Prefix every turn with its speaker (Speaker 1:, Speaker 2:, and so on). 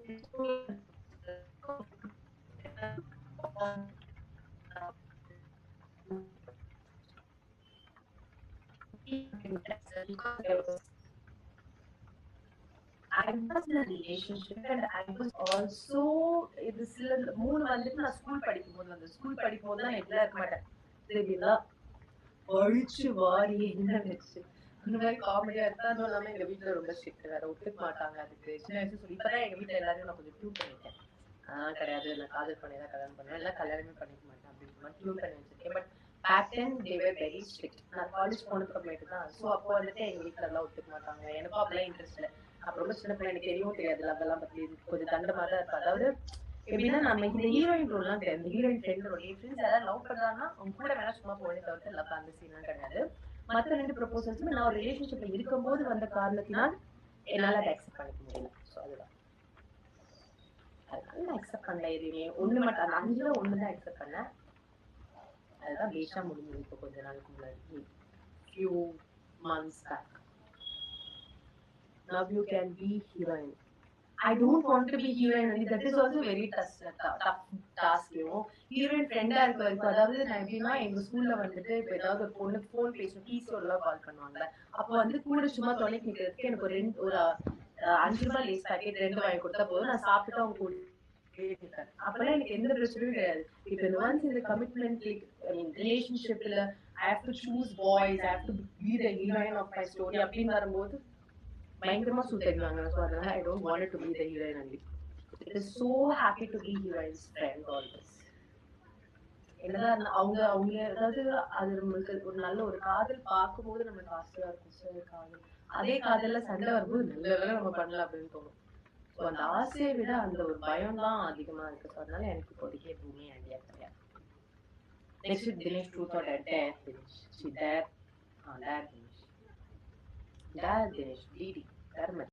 Speaker 1: I was in a relationship and I was also இது சில 3 வந்துட்டு நான் ஸ்கூல் படிக்கும்போது வந்து ஸ்கூல் படிக்கும்போது தான் நான் இப்படிலாம் இருக்க மாட்டேன். இப்படிலாம் வழிச்சு வாரி என்ன வச்சு அந்த மாதிரி காமெடியா இருக்கா. அதுவும் இல்லாம எங்க வீட்டுல ரொம்ப ஸ்ட்ரிக்ட், வேற ஒத்துக்க மாட்டாங்க. அதுக்கு சின்ன வயசு சொல்லி இப்பதான் எங்க வீட்டுல எல்லாரும் நான் கொஞ்சம் ப்ரூவ் பண்ணிட்டேன். கிடையாது, நான் காதல் பண்ணி தான் கல்யாணம் பண்ணுவேன், எல்லாம் கல்யாணமே பண்ணிக்க மாட்டேன் அப்படின்ற மாதிரி ப்ரூவ் பண்ணி வச்சிருக்கேன். But back then they were very strict. நான் காலேஜ் போனதுக்கு அப்புறமேட்டு தான். ஸோ அப்போ வந்துட்டு எங்க வீட்டுல எல்லாம் ஒத்துக்க மாட்டாங்க. எனக்கும் அப்பெல்லாம் இன்ட்ரெஸ்ட் இல்லை. அப்ப ரொம்ப சின்ன பிள்ளை, எனக்கு தெரியவும் தெரியாது அதெல்லாம் பத்தி. கொஞ்சம் தண்டமா தான் இருக்கும். அதாவது எப்படின்னா, நம்ம இந்த ஹீரோயின் ரோல்லாம் கிடையாது. இந்த ஹீரோயின் ஃப்ரெண்ட் ரோல். என் ஃப்ரெண்ட்ஸ் யாராவது லவ் பண்றாங்கன்னா அவங்க கூட வேணா சும்மா போனே தவிர்த்து லவ் அந்த சீன்லாம் கிடையாது. மற்ற 2 ப்ரொபோசல்ஸுமே நான் ஒரு ரிலேஷன்ஷிப்ல இருக்கும்போது வந்த காரணத்தினால் என்னால அதை அக்செப்ட் பண்ணிக்க முடியல. ஸோ அதுதான், அதனால நான் அக்செப்ட் பண்ணல எதுவுமே. ஒண்ணு மட்டும், அந்த 5ல 1 தான் அக்செப்ட் பண்ணேன். அதுதான் பேஷா முடிஞ்சது இப்போ கொஞ்ச நாளுக்கு முன்னாடி, few months back. Now you can be heroine. I don't want to be heroine only. That is also very tough task. Heroine ஃப்ரெண்டா இருக்க வரைக்கும், அதாவது நான் எப்படின்னா எங்க ஸ்கூல்ல வந்துட்டு இப்போ ஏதாவது ஒரு பொண்ணு ஃபோன் பேசணும், டீச்சர்லாம் கால் பண்ணுவாங்கல்ல, அப்போ வந்து கூட சும்மா தொலைக்கு நிற்கிறதுக்கு எனக்கு ஒரு 5 ரூபாய் லேஸ் பாக்கெட் 2 வாங்கி கொடுத்தா போதும், நான் சாப்பிட்டு அவங்க கூட இருப்பேன். அப்பெல்லாம் எனக்கு எந்த பிரச்சனையும் கிடையாது. இப்போ இந்த ஒன்ஸ் இந்த கமிட்மெண்ட், ஐ மீன் ரிலேஷன்ஷிப்ல I have to choose boys, I have to be the heroine of my story அப்படின்னு வரும்போது பயங்கரமா சுத்தறிவாங்க. ஸோ அதனால I don't want to be the heroine only. It is so happy to be heroine's friend always. என்னதான் அவங்க அவங்க அதாவது அது நம்மளுக்கு ஒரு நல்ல ஒரு காதல் பார்க்கும்போது நம்மளுக்கு ஆசையா இருக்கும். சரி காதல், அதே காதல்ல சண்டை வரும்போது நல்ல வேலை நம்ம பண்ணல அப்படின்னு தோணும். ஸோ அந்த ஆசையை விட அந்த ஒரு பயம் தான் அதிகமா இருக்கு. ஸோ அதனால எனக்கு இப்போதைக்கு எதுவுமே ஐடியா கிடையாது. Next Dinesh truth or dare Dinesh, சி dare, dare Dinesh, dare Dinesh டிடி தர்ம